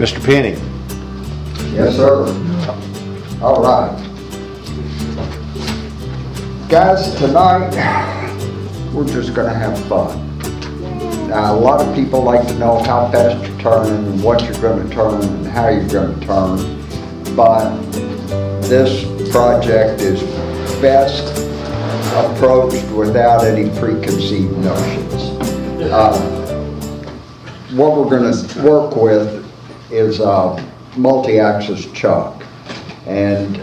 Mr. Penny. Yes, sir. All right. Guys, tonight, we're just gonna have fun. Now, a lot of people like to know how fast you're turning and what you're gonna turn and how you're gonna turn, but this project is best approached without any preconceived notions. What we're gonna work with is a multi-axis chuck, and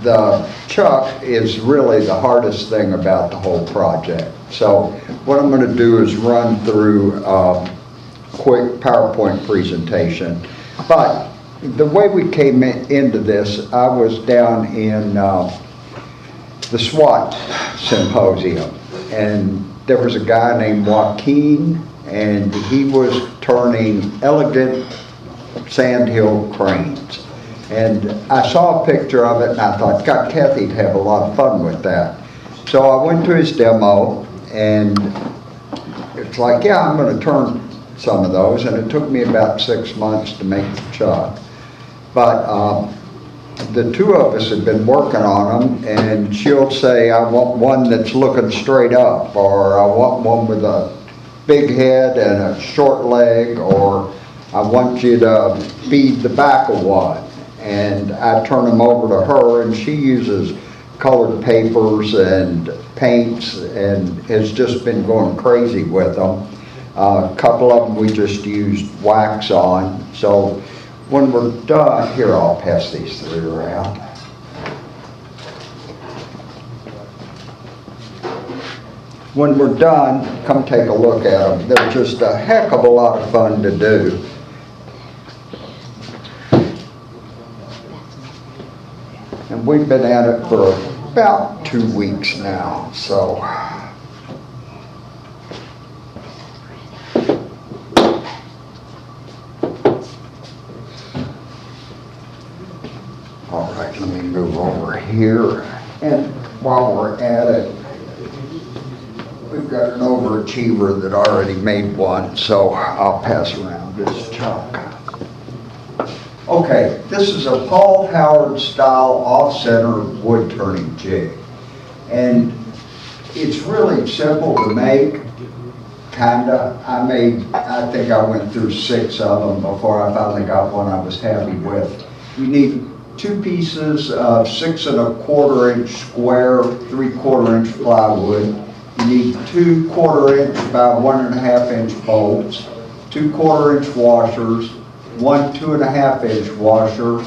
the chuck is really the hardest thing about the whole project. So what I'm going to do is run through a quick PowerPoint presentation. But the way we came into this, I was down in the SWAT symposium, and there was a guy named Joaquin, and he was turning elegant Sandhill cranes. And I saw a picture of it and I thought, God, Kathy'd have a lot of fun with that. So I went to his demo and it's like, yeah, I'm going to turn some of those. And it took me about 6 months to make the chuck. But the two of us have been working on them, and she'll say, I want one that's looking straight up, or I want one with a big head and a short leg, or I want you to feed the back of one. And I turn them over to her, and she uses colored papers and paints and has just been going crazy with them. A couple of them we just used wax on. So when we're done, here, I'll pass these three around. When we're done, come take a look at them. They're just a heck of a lot of fun to do. And we've been at it for about 2 weeks now, so. All right, let me move over here. And while we're at it, we've got an overachiever that already made one, so I'll pass around this chuck. Okay, this is a Paul Howard style off-center wood turning jig. And it's really simple to make, kinda. I think I went through 6 of them before I finally got one I was happy with. You need 2 pieces of 6 1/4 inch square, 3/4 inch plywood. You need 2 1/4 inch by 1 1/2 inch bolts, 2 1/4 inch washers, 1 2 1/2 inch washer,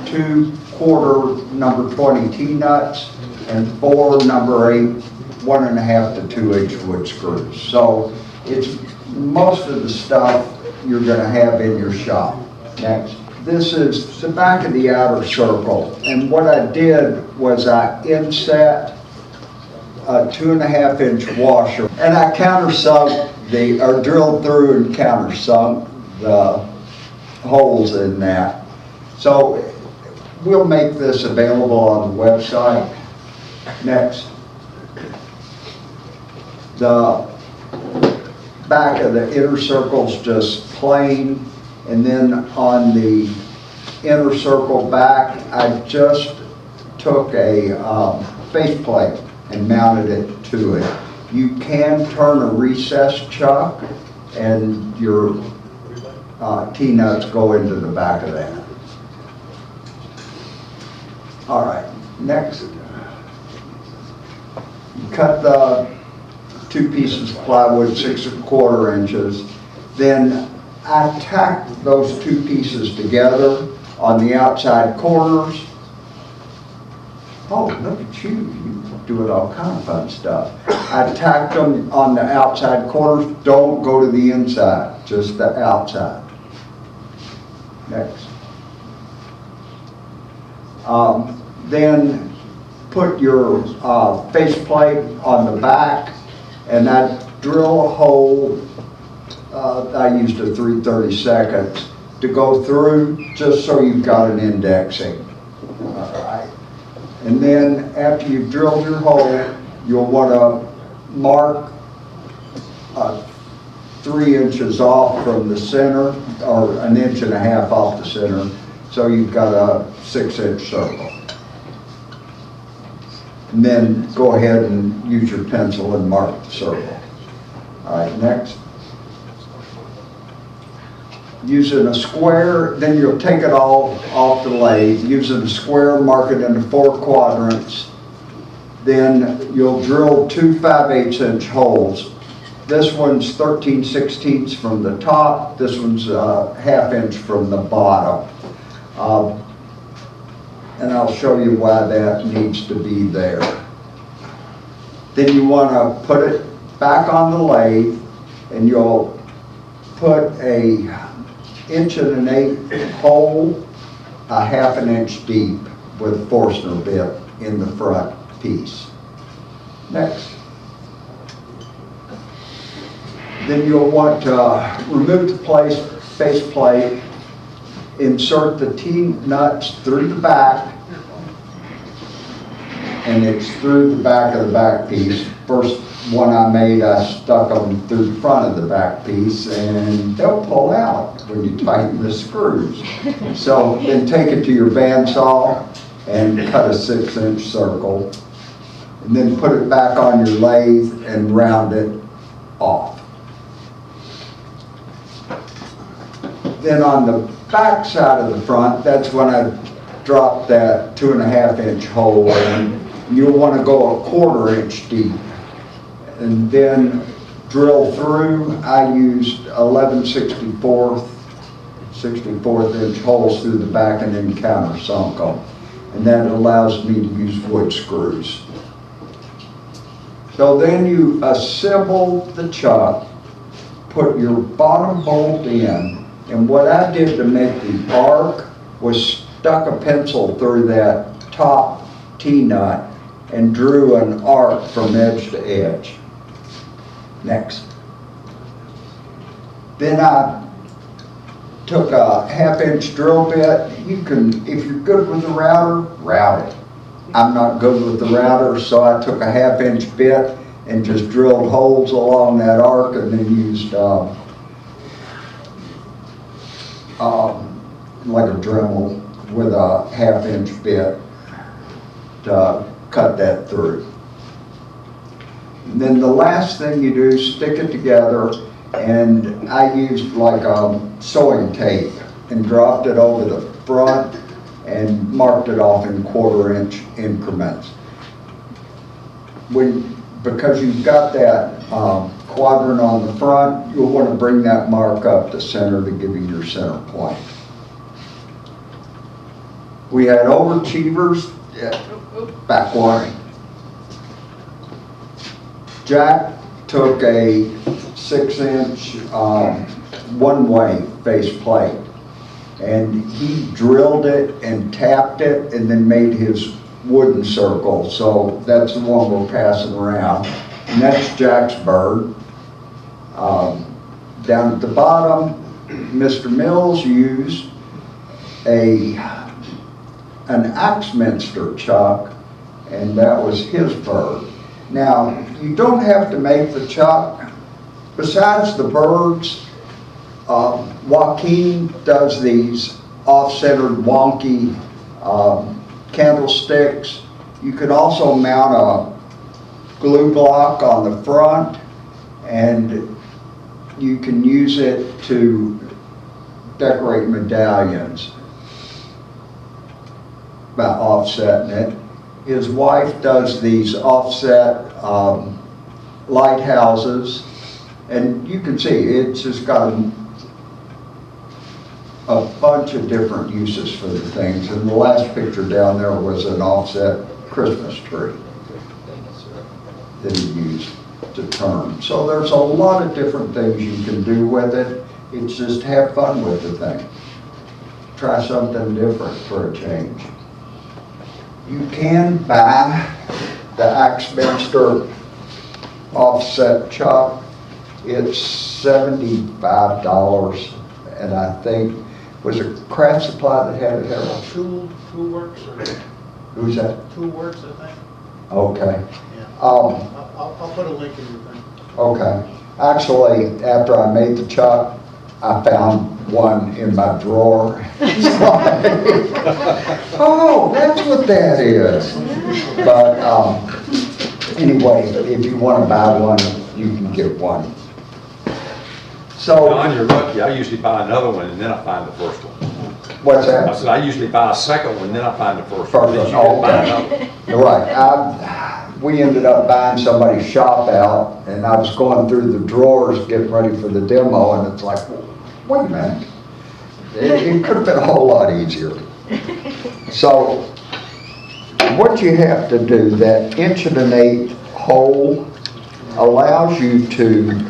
2 1/4 number 20 T-nuts, and 4 number 8 1 1/2 to 2 inch wood screws. So it's most of the stuff you're going to have in your shop. Next. This is the back of the outer circle, and what I did was I inset a 2 1/2 inch washer, and I countersunk or drilled through and countersunk the holes in that. So we'll make this available on the website. Next. The back of the inner circle's just plain, and then on the inner circle back, I just took a faceplate and mounted it to it. You can turn a recessed chuck, and your T-nuts go into the back of that. All right, next. You cut the 2 pieces of plywood 6 1/4 inches. Then I tacked those 2 pieces together on the outside corners. Oh, look at you. You doing all kind of fun stuff. I tacked them on the outside corners. Don't go to the inside, just the outside. Next. Then put your faceplate on the back, and I drill a hole. I used a 3/32 to go through, just so you've got an indexing. All right. And then after you've drilled your hole, you'll want to mark 3 inches off from the center, or 1.5 inches off the center, so you've got a 6-inch circle. And then go ahead and use your pencil and mark the circle. All right, next. Using a square, then you'll take it all off the lathe. Using a square, mark it into 4 quadrants. Then you'll drill 2 5/8-inch holes. This one's 13/16 from the top. This one's a 1/2 inch from the bottom. And I'll show you why that needs to be there. Then you want to put it back on the lathe, and you'll put a 1.125" hole, a 1/2 inch deep with a Forstner bit in the front piece. Next. Then you'll want to remove the face plate, insert the T-nuts through the back, and it's through the back of the back piece. First one I made, I stuck them through the front of the back piece, and they'll pull out when you tighten the screws. So then take it to your bandsaw and cut a 6-inch circle, and then put it back on your lathe and round it off. Then on the back side of the front, that's when I drop that 2.5-inch hole in. You'll want to go a 1/4 inch deep, and then drill through. I used 11/64 inch holes through the back and then countersunk them, and that allows me to use wood screws. So then you assemble the chuck, put your bottom bolt in, and what I did to make the arc was stuck a pencil through that top T-nut and drew an arc from edge to edge. Next. Then I took a 1/2 inch drill bit. You can, if you're good with the router, route it. I'm not good with the router, so I took a 1/2 inch bit and just drilled holes along that arc, and then used like a Dremel with a 1/2 inch bit to cut that through. And then the last thing you do is stick it together, and I used like sewing tape and dropped it over the front and marked it off in 1/4 inch increments. Because you've got that quadrant on the front, you'll want to bring that mark up to center to give you your center point. We had overachievers. Back one. Jack took a 6-inch one-way face plate, and he drilled it and tapped it and then made his wooden circle. So that's the one we're passing around, and that's Jack's bird. Down at the bottom, Mr. Mills used an Axminster chuck, and that was his bird. Now, you don't have to make the chuck. Besides the birds, Joaquin does these off-centered wonky candlesticks. You can also mount a glue block on the front, and you can use it to decorate medallions by offsetting it. His wife does these offset lighthouses, and you can see it's just got a bunch of different uses for the things. And the last picture down there was an offset Christmas tree that he used to turn. So there's a lot of different things you can do with it. It's just have fun with the thing. Try something different for a change. You can buy the Axminster offset chuck. It's $75, and I think, was it Craft Supply that had it, Harold? Tool Works, or Who's that? Tool Works, I think. Okay. Yeah. I'll put a link in your thing. Okay. Actually, after I made the chuck, I found one in my drawer. It's like, oh, that's what that is. But anyway, if you want to buy one, you can get one. So, John, you're lucky. I usually buy another one and then I find the first one. what's that? I said, I usually buy a second one, then I find the first First one. Then one, you buy okay. another one. You're right. We ended up buying somebody's shop out, and I was going through the drawers getting ready for the demo, and it's like, wait a minute. It could have been a whole lot easier. So, what you have to do, that 1.1 inch hole allows you to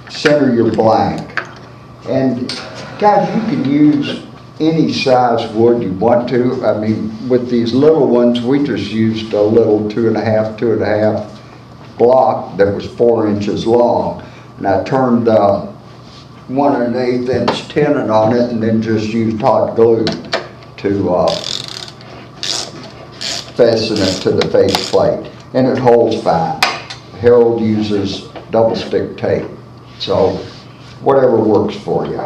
center your blank. And guys, you can use any size wood you want to. I mean, with these little ones, we just used a little 2.5 block that was 4 inches long. And I turned 1.1 inch tenon on it and then just used hot glue to fasten it to the face plate. And it holds fine. Harold uses double stick tape. So whatever works for you.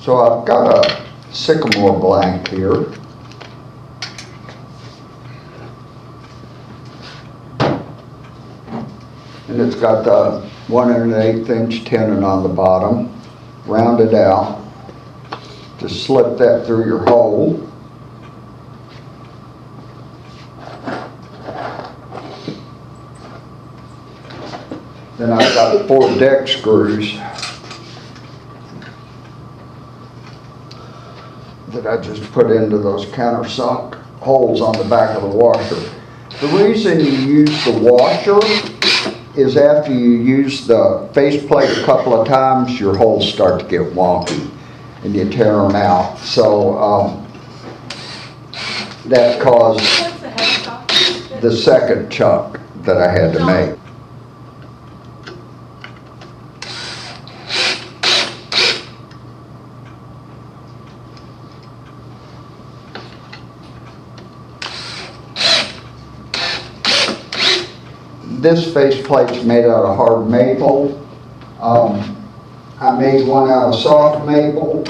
So I've got a sycamore blank here. And it's got the 1.1 inch tenon on the bottom, rounded out. Just slip that through your hole. Then I've got 4 deck screws that I just put into those countersunk holes on the back of the washer. The reason you use the washer is after you use the faceplate a couple of times, your holes start to get wonky and you tear them out. So that caused the second chuck that I had to make. This faceplate's made out of hard maple. I made one out of soft maple,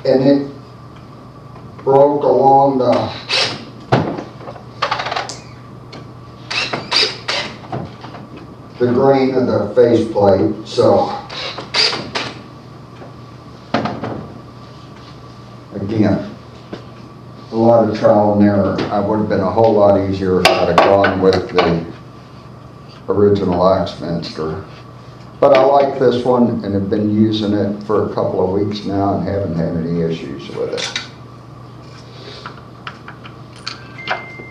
and it broke along the grain of the faceplate. So again, a lot of trial and error. I would have been a whole lot easier if I'd have gone with the original Axminster. But I like this one and have been using it for a couple of weeks now and haven't had any issues with it.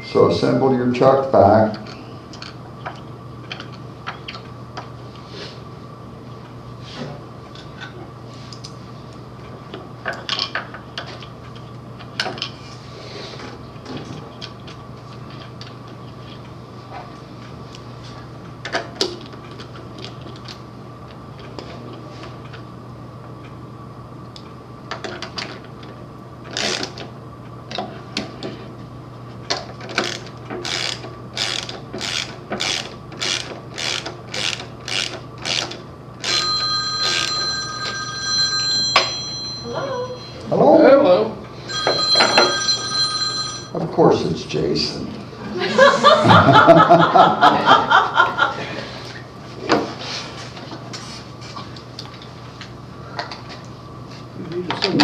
So assemble your chuck back. Hello? Hello. Of course it's Jason.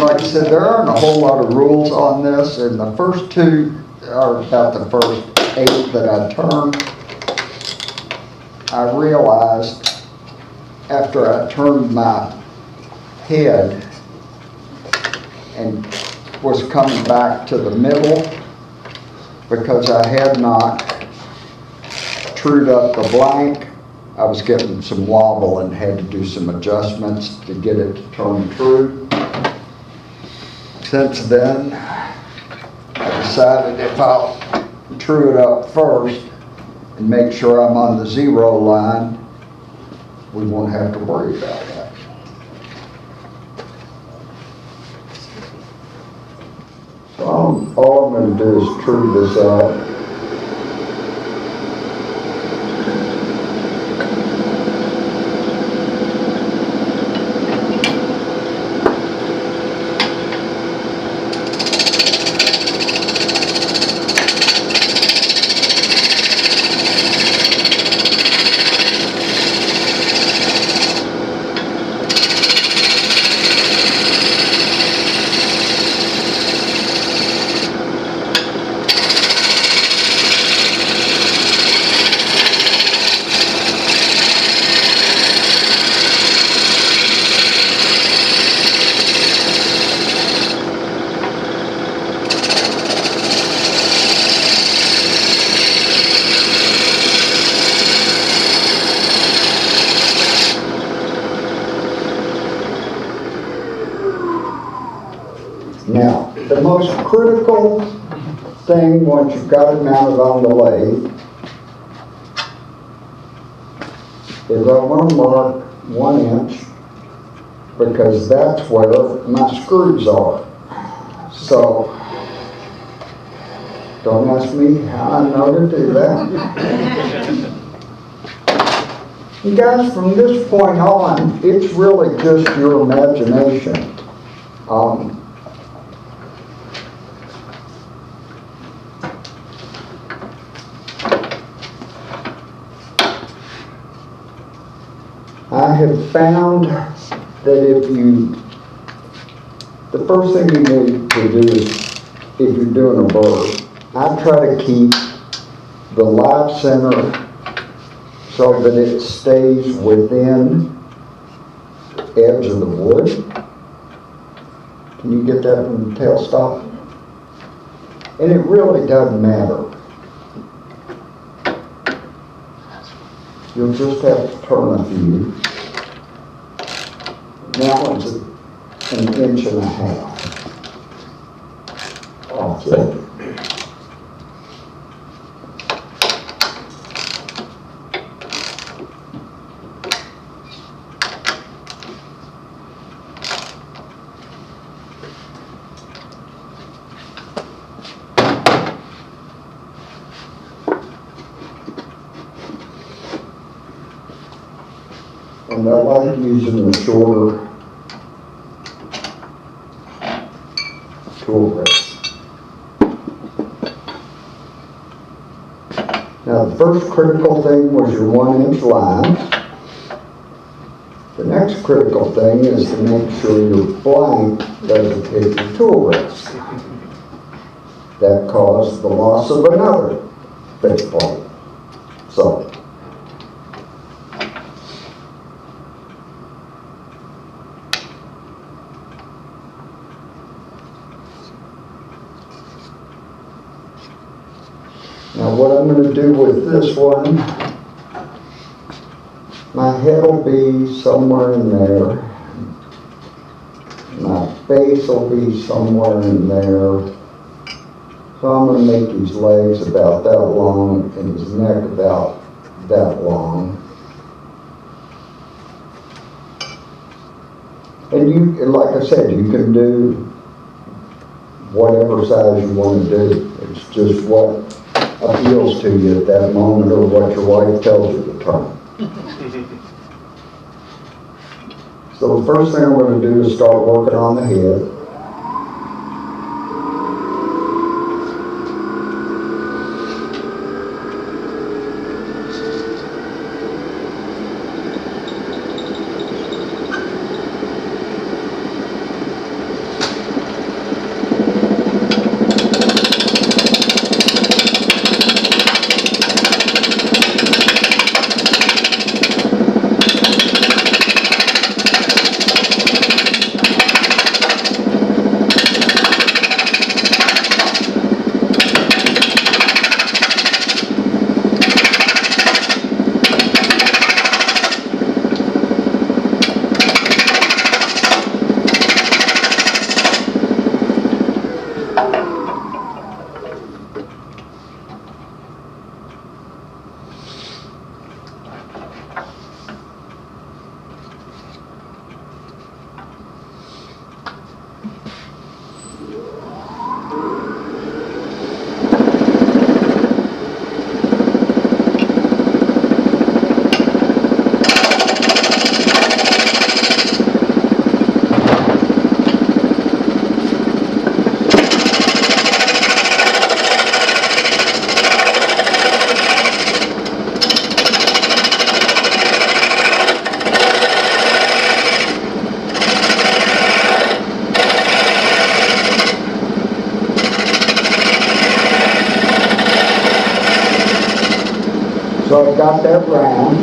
Like I said, there aren't a whole lot of rules on this, and the first 2 are about the first 8 that I turned. I realized after I turned my head and was coming back to the middle, because I had not trued up the blank, I was getting some wobble and had to do some adjustments to get it to turn true. Since then, I decided if I'll true it up first and make sure I'm on the 0 line, we won't have to worry about that. So all I'm going to do is true this up. the most critical thing once you've got it mounted on the lathe is I want to mark 1 inch because that's where my screws are. So, don't ask me how I know to do that. You guys, from this point on, it's really just your imagination. I have found that the first thing you need to do is, if you're doing a burr, I try to keep the live center so that it stays within the edge of the wood. Can you get that from the tailstop? And it really doesn't matter. You'll just have to turn a few. That one's 1.5 inches off it. And I like using the shorter tool bits. Now the first critical thing was your 1 inch line. The next critical thing is to make sure your blank doesn't hit your tool rest. That caused the loss of another fixed plate. So, now what I'm going to do with this one, my head will be somewhere in there. My face will be somewhere in there. So I'm going to make his legs about that long and his neck about that long. And you, like I said, you can do whatever size you want to do. It's just what appeals to you at that moment or what your wife tells you to turn. So the first thing I'm going to do is start working on the head. So I've got that round.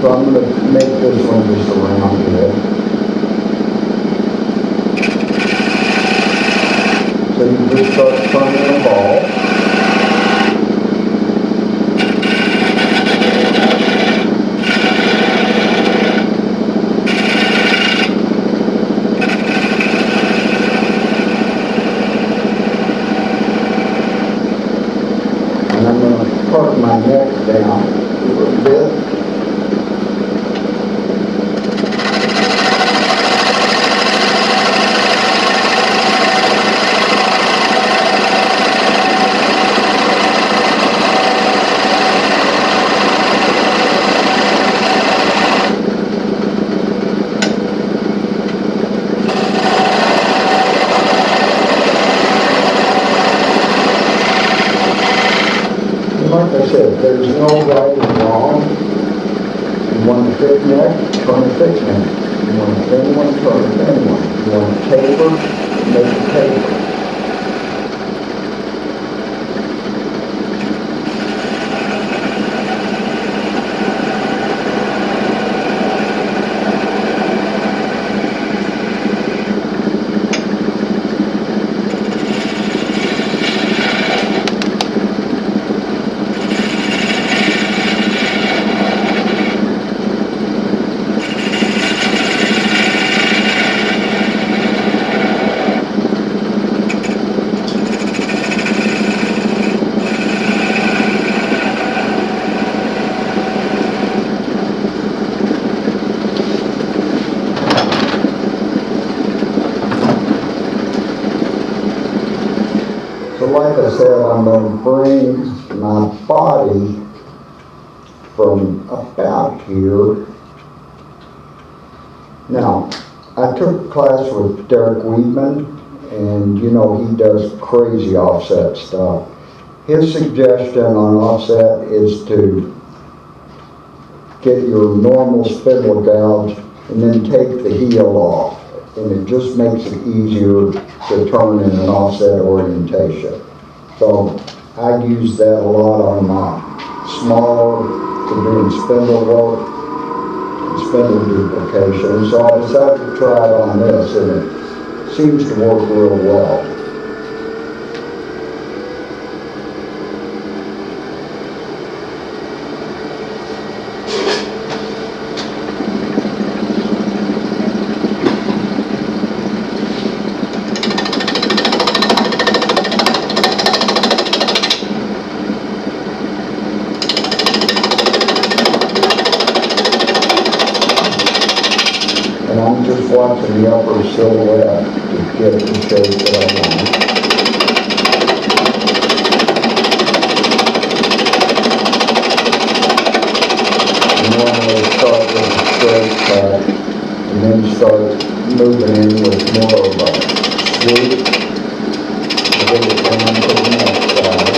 So I'm going to make this one just around here. So you just start turning the ball. part my neck down a little bit. Like I said, there's no right and wrong. You want a thick neck, turn a thick neck. You want a thin one, turn a thin one. You want a taper, make a taper. So like I said, I'm going to bring my body from about here. Now, I took a class with Derek Weedman, and you know, he does crazy offset stuff. His suggestion on offset is to get your normal spindle gouge and then take the heel off. And it just makes it easier to turn in an offset orientation. So I use that a lot on my smaller, for doing spindle work, and spindle duplication. So I decided to try it on this, and it seems to work real well. And I'm just watching the upper silhouette to get the shape that I want. You normally start with a straight cut and then start moving in with more of a sweep to get it down to the next side.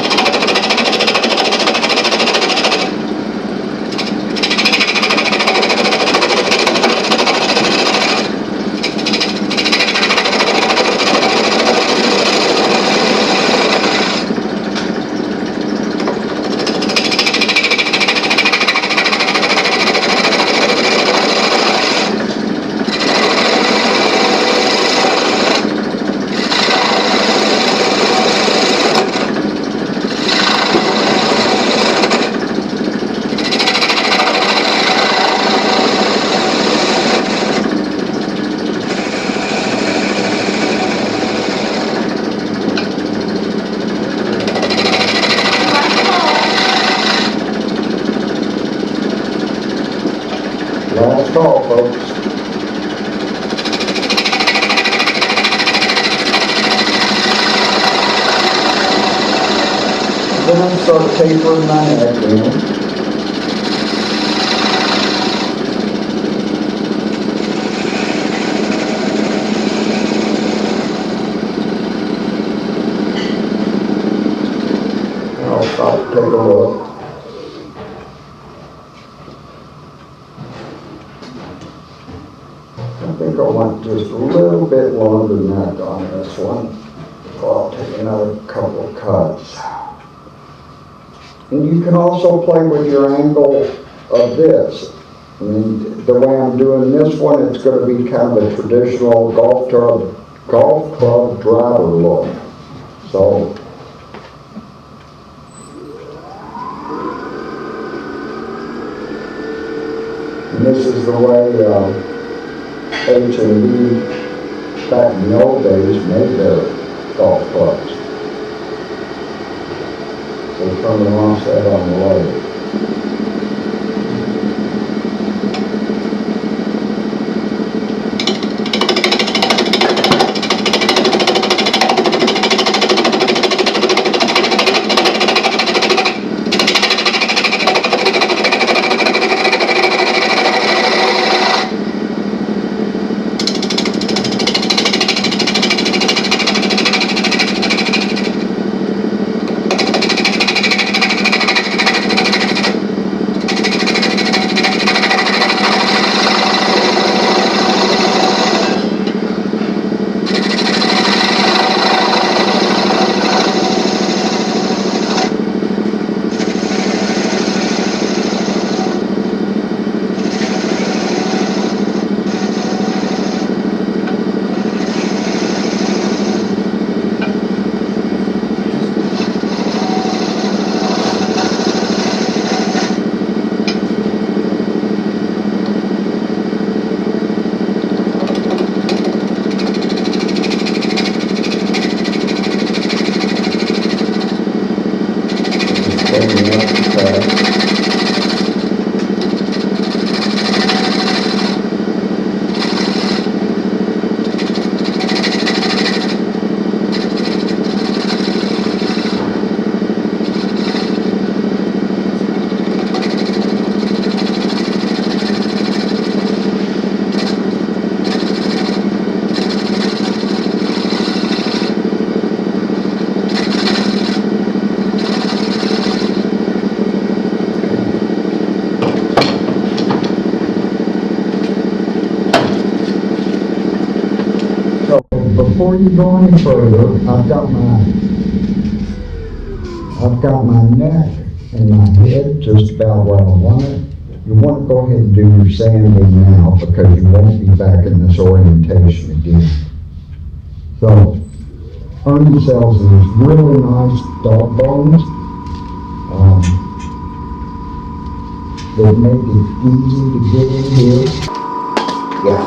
Last call, folks. Then I start tapering my neck in. And I'll stop to take a look. I think I want just a little bit longer neck on this one. So I'll take another couple of cuts. And you can also play with your angle of this. I mean, the way I'm doing this one, it's going to be kind of a traditional golf club driver look. So, and this is the way H&B back in the old days made their golf clubs. So somebody wants that on the load. Before you go any further, I've got my neck and my head just about where I want it. You want to go ahead and do your sanding now because you won't be back in this orientation again. So, Ernie sells these really nice dog bones. They make it easy to get in here. Yeah.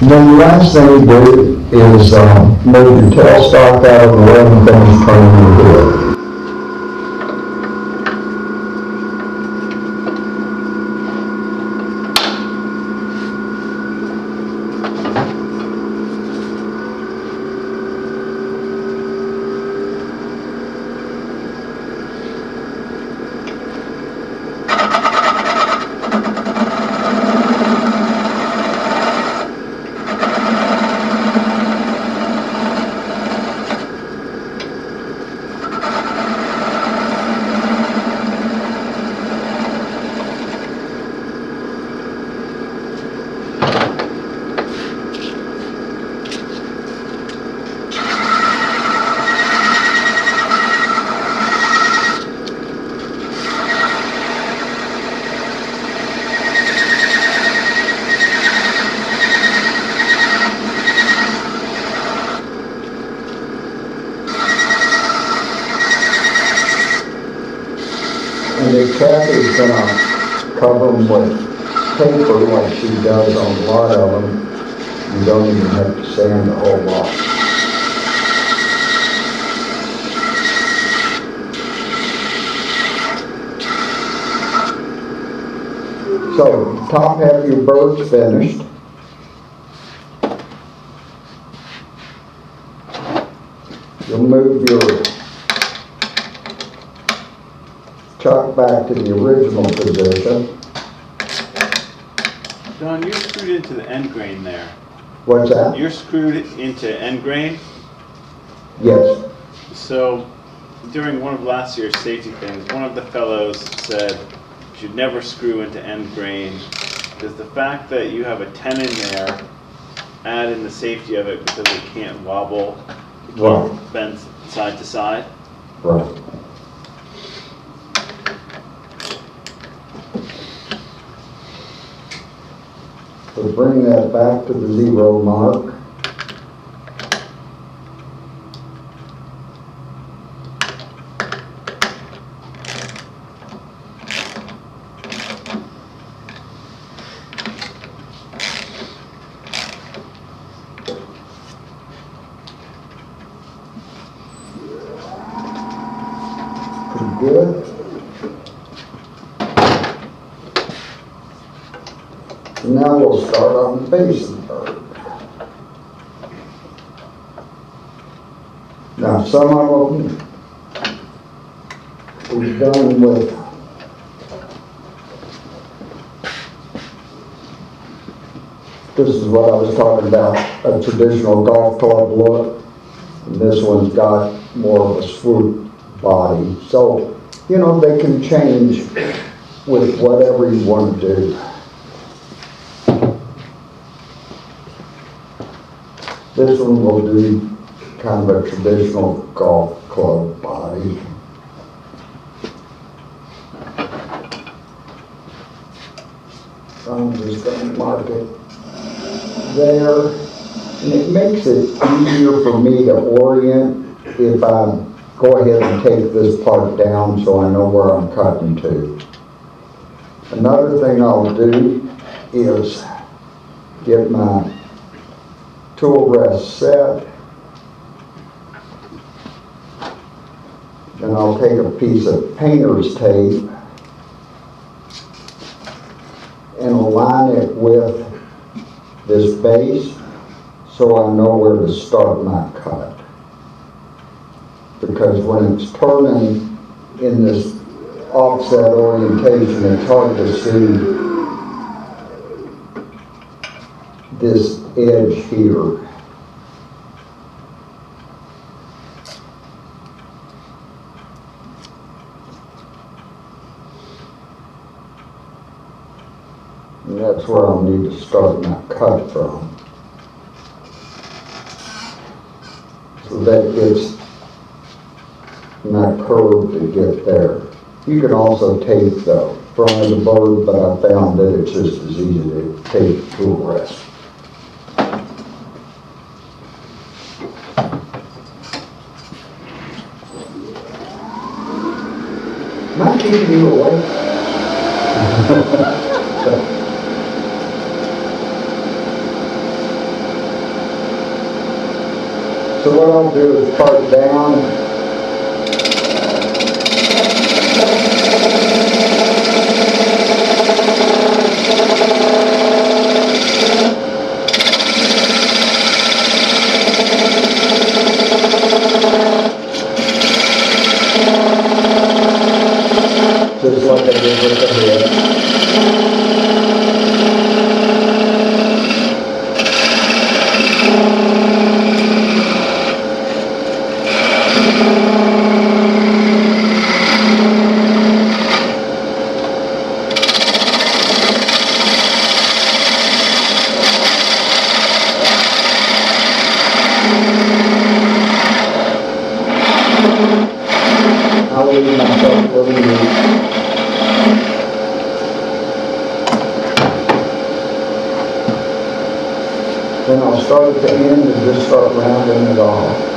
Then the last thing you do is move your tailstock out of the way and finish turning your head. And the Kathy's gonna cover them with paper like she does on a lot of them. You don't even have to sand a whole lot. So, top half of your bird's finished. You'll move your chuck back to the original position. Don, you're screwed into the end grain there. What's that? You're screwed into end grain. Yes. So during one of last year's safety things, one of the fellows said you should never screw into end grain. Does the fact that you have a 10 in there add in the safety of it because it can't wobble, it can't Right. bend side to side? Right. So bring that back to the 0 mark. Pretty good. And now we'll start on the basin bird. Now some of them we've done with this is what I was talking about, a traditional golf club look. And this one's got more of a swoop body. So, you know, they can change with whatever you want to do. This one will do kind of a traditional golf club body. I'm just going to mark it there. And it makes it easier for me to orient if I go ahead and take this part down so I know where I'm cutting to. Another thing I'll do is get my tool rest set, and I'll take a piece of painter's tape and align it with this base so I know where to start my cut. Because when it's turning in this offset orientation, it's hard to see this edge here. And that's where I'll need to start my cut from. So that gets my curve to get there. You can also tape the front of the bird, but I found that it's just as easy to tape tool rest. Am I keeping you awake? So what I'll do is part down. Just like I did with the head. I'll leave myself a little bit. Then I'll start at the end and just start rounding it off.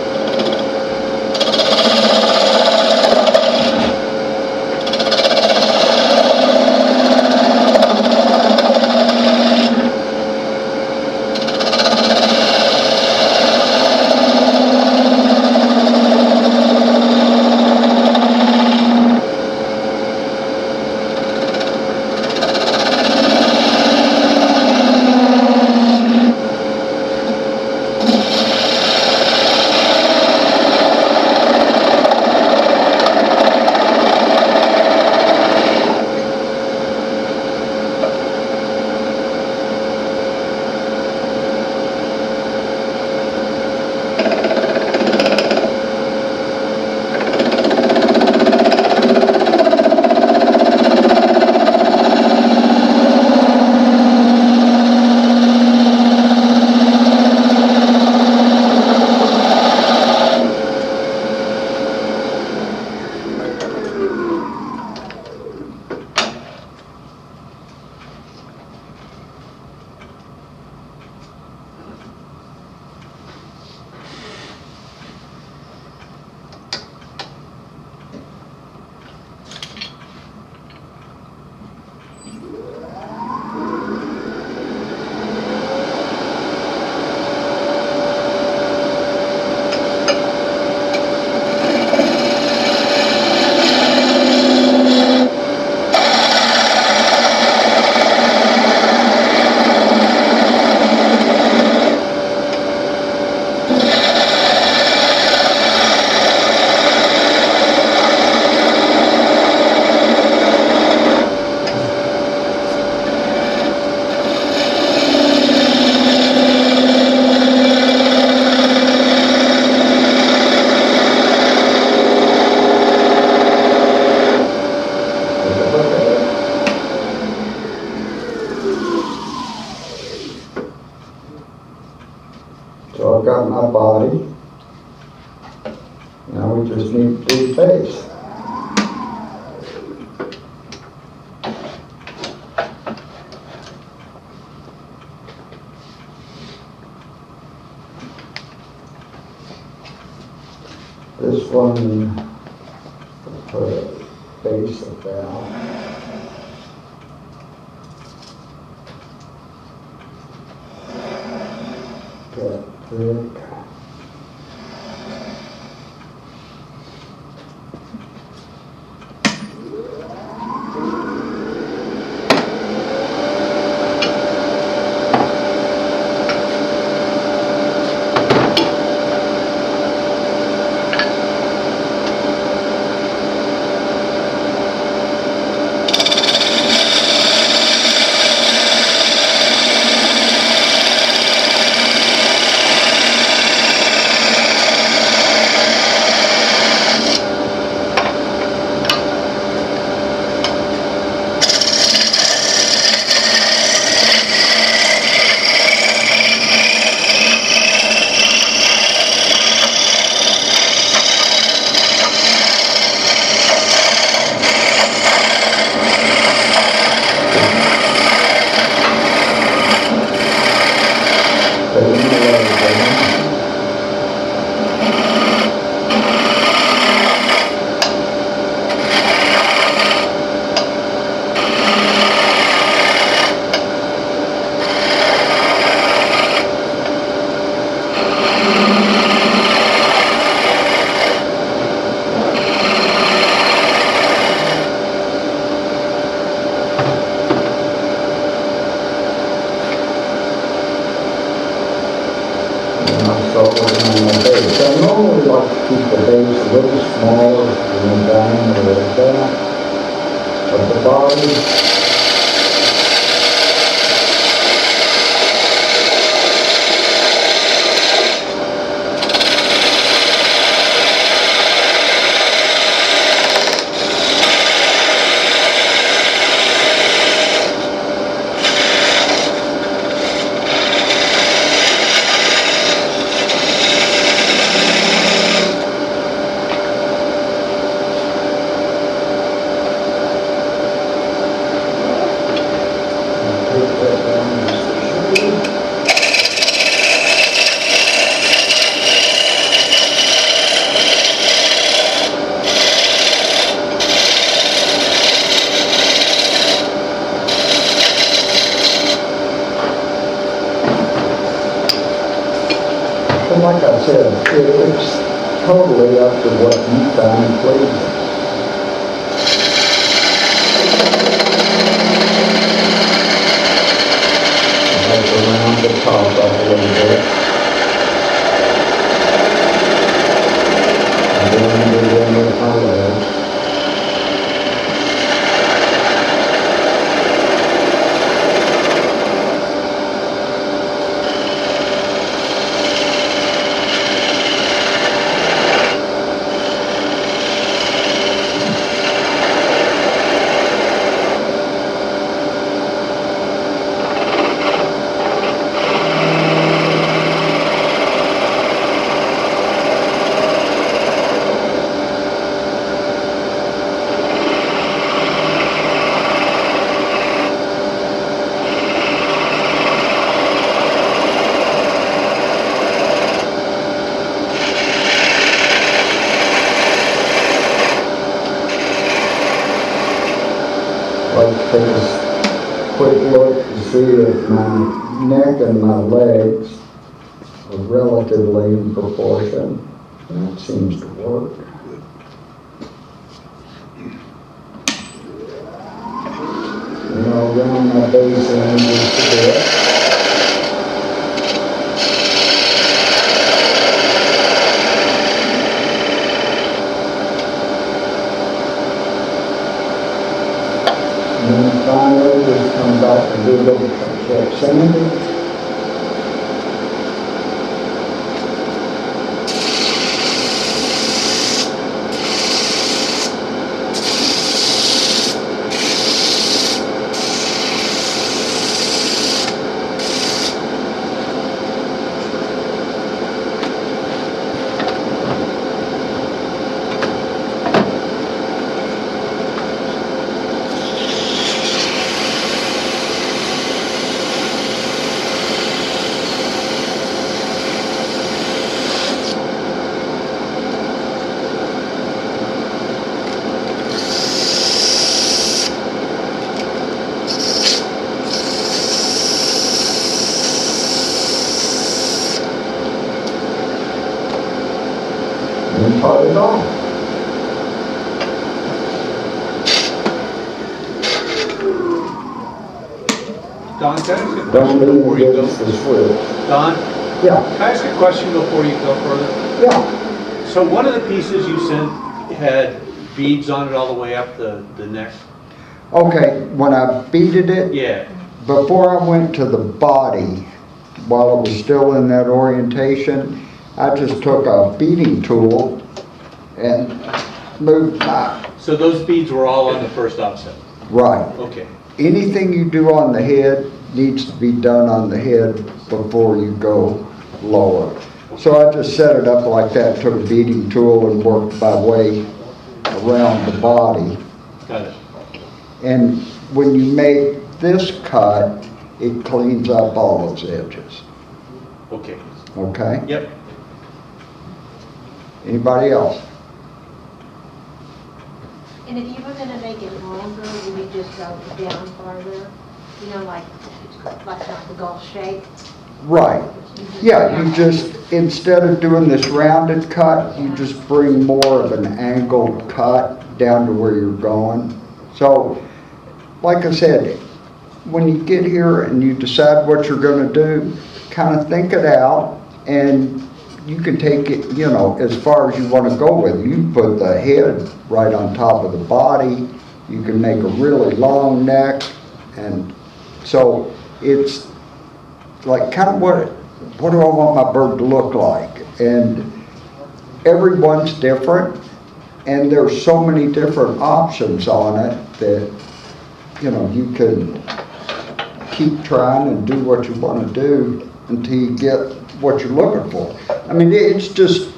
So I've got my body. Now we just need to do the base. This one, we'll put a base about. That thick. I normally like to keep the base a little smaller than the diameter of that of the body. And like I said, it's totally up to what you find pleasing. Around the top up a little bit. And then do one with my legs. Like take a quick look to see if my neck and my legs are relatively in proportion. And that seems to work. And I'll round my base in just a bit. And then finally, we come back and do a little check sanding. and cut it off. Don, can I ask you a Don't question leave before you go? against the switch. Don, Yeah, can I ask you a question before you go further? yeah. So one of the pieces you sent had beads on it all the way up the neck? Okay, when I beaded it, Yeah, before I went to the body, while it was still in that orientation, I just took a beading tool and moved my, so those beads were all on the first offset? right. Okay, Anything you do on the head needs to be done on the head before you go lower. So I just set it up like that, took a beading tool and worked my way around the body. got it. And when you make this cut, it cleans up all those edges, Okay, okay? yep. Anybody else? And if you were gonna make it longer, would you just go down farther? You know, like not the golf shape? Right. Yeah, you just, instead of doing this rounded cut, you just bring more of an angled cut down to where you're going. So, like I said, when you get here and you decide what you're gonna do, kind of think it out, and you can take it, you know, as far as you wanna go with it. You can put the head right on top of the body, you can make a really long neck, and so it's like kind of what do I want my bird to look like? And everyone's different, and there's so many different options on it that, you know, you can keep trying and do what you want to do until you get what you're looking for. I mean, it's just,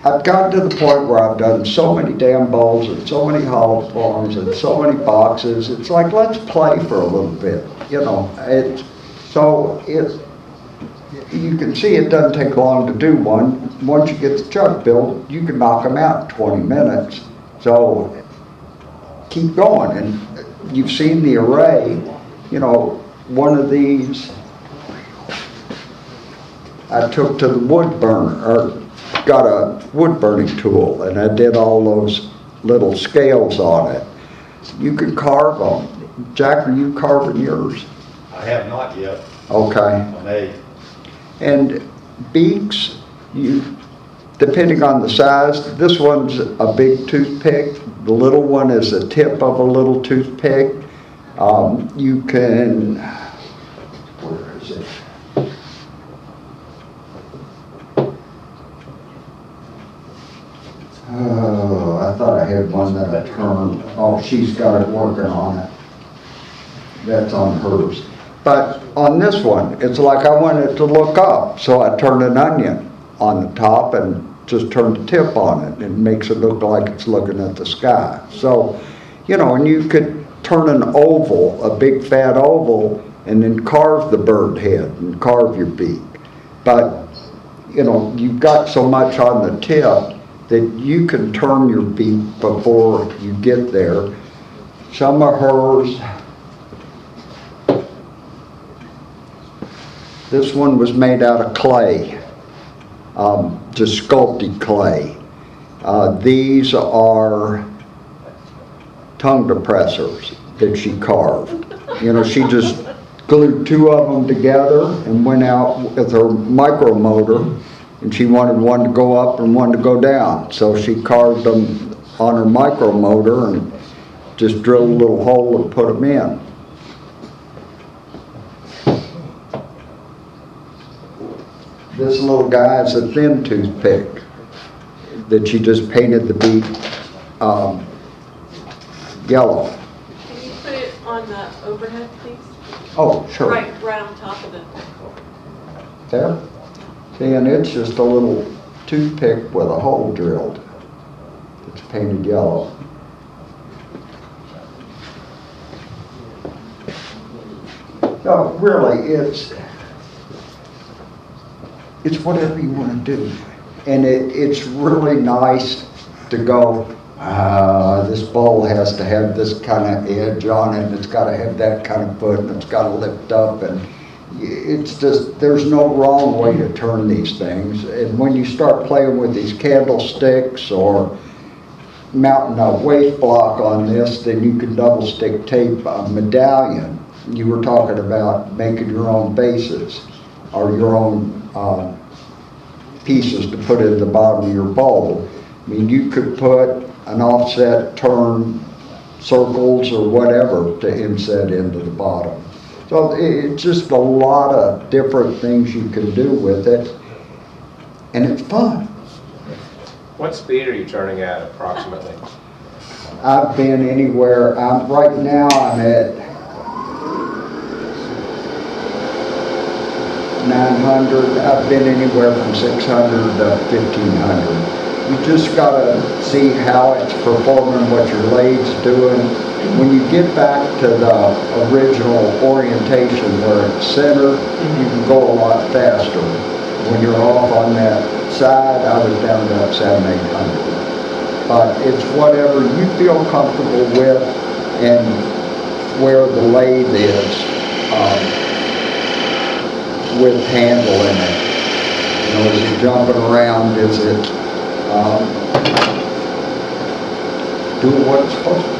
I've gotten to the point where I've done so many damn bowls and so many hollow forms and so many boxes. It's like, let's play for a little bit, you know. You can see it doesn't take long to do one. Once you get the chuck built, you can knock them out in 20 minutes. So keep going. And you've seen the array, you know, one of these I took to the wood burner, or got a wood burning tool, and I did all those little scales on it. You can carve them. Jack, are you carving yours? I have not yet. Okay. I may. And beaks, depending on the size, this one's a big toothpick. The little one is the tip of a little toothpick. You can, where is it? Oh, I thought I had one that I turned. Oh, she's got it working on it. That's on hers. But on this one, it's like I want it to look up. So I turned an onion on the top and just turned the tip on it. It makes it look like it's looking at the sky. So, you know, and you could turn an oval, a big fat oval, and then carve the bird head and carve your beak. But, you know, you've got so much on the tip that you can turn your beak before you get there. Some of hers, this one was made out of clay, just sculpted clay. These are tongue depressors that she carved. You know, she just glued two of them together and went out with her micromotor, and she wanted one to go up and one to go down. So she carved them on her micromotor and just drilled a little hole and put them in. This little guy is a thin toothpick that she just painted the beak yellow. Can you put it on the overhead, please? Oh, sure. Right on top of it. There. See, and it's just a little toothpick with a hole drilled. It's painted yellow. No, really, it's whatever you want to do. And it's really nice to go, this bowl has to have this kind of edge on it, and it's got to have that kind of foot, and it's got to lift up, and it's just, there's no wrong way to turn these things. And when you start playing with these candlesticks or mounting a weight block on this, then you can double stick tape a medallion. You were talking about making your own bases or your own pieces to put in the bottom of your bowl. I mean, you could put an offset turn circles or whatever to inset into the bottom. So it's just a lot of different things you can do with it, and it's fun. What speed are you turning at approximately? I've been anywhere, right now I'm at 900, I've been anywhere from 600 to 1500. You just gotta see how it's performing, what your lade's doing. When you get back to the original orientation where it's centered, you can go a lot faster. When you're off on that side, I was down to about 700-800. But it's whatever you feel comfortable with and where the lathe is with handling it. You know, is it jumping around? Is it doing what it's supposed to do?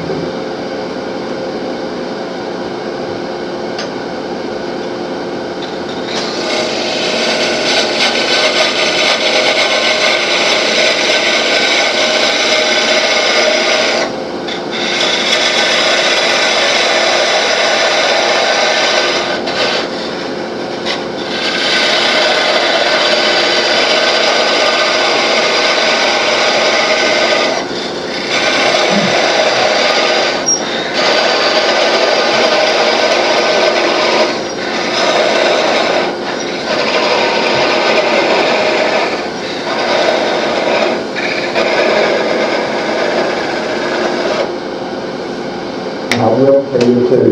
I will tell you too,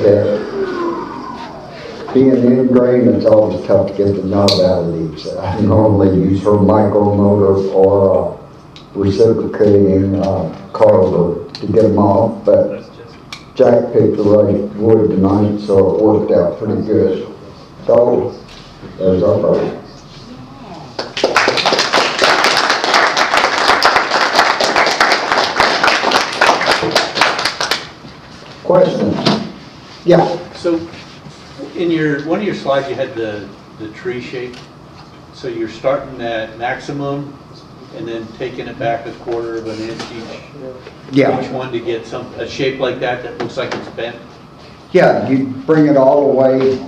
that being in grain, it's always tough to get the knob out of these. I normally use her micro motor or reciprocating carver to get them off, but Jack picked the right wood tonight, so it worked out pretty good. So, there's our first. Questions? Yeah. So, in one of your slides, you had the tree shape. So you're starting at maximum and then taking it back 1/4 of an inch each one to get a shape like that looks like it's bent. Yeah, you bring it all the way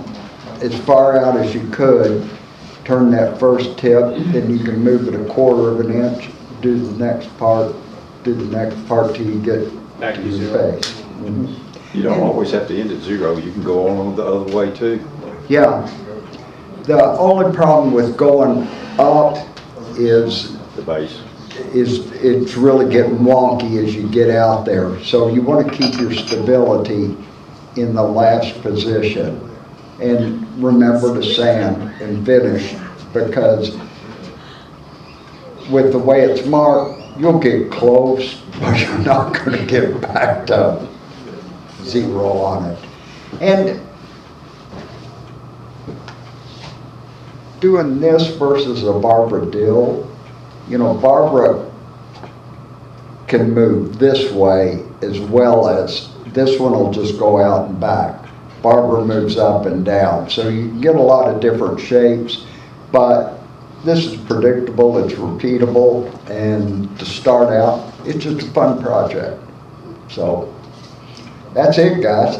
as far out as you could, turn that first tip, then you can move it 1/4 of an inch, do the next part till you get Back to your zero. face. Mhm. You don't always have to end at 0. You can go on the other way too. Yeah. The only problem with going up is The base. it's really getting wonky as you get out there. So you want to keep your stability in the last position. And remember to sand and finish, because with the way it's marked, you'll get close, but you're not going to get back to 0 on it. And doing this versus a Barbara Dill, you know, Barbara can move this way as well as this one will just go out and back. Barbara moves up and down. So you can get a lot of different shapes, but this is predictable, it's repeatable, and to start out, it's just a fun project. So that's it, guys.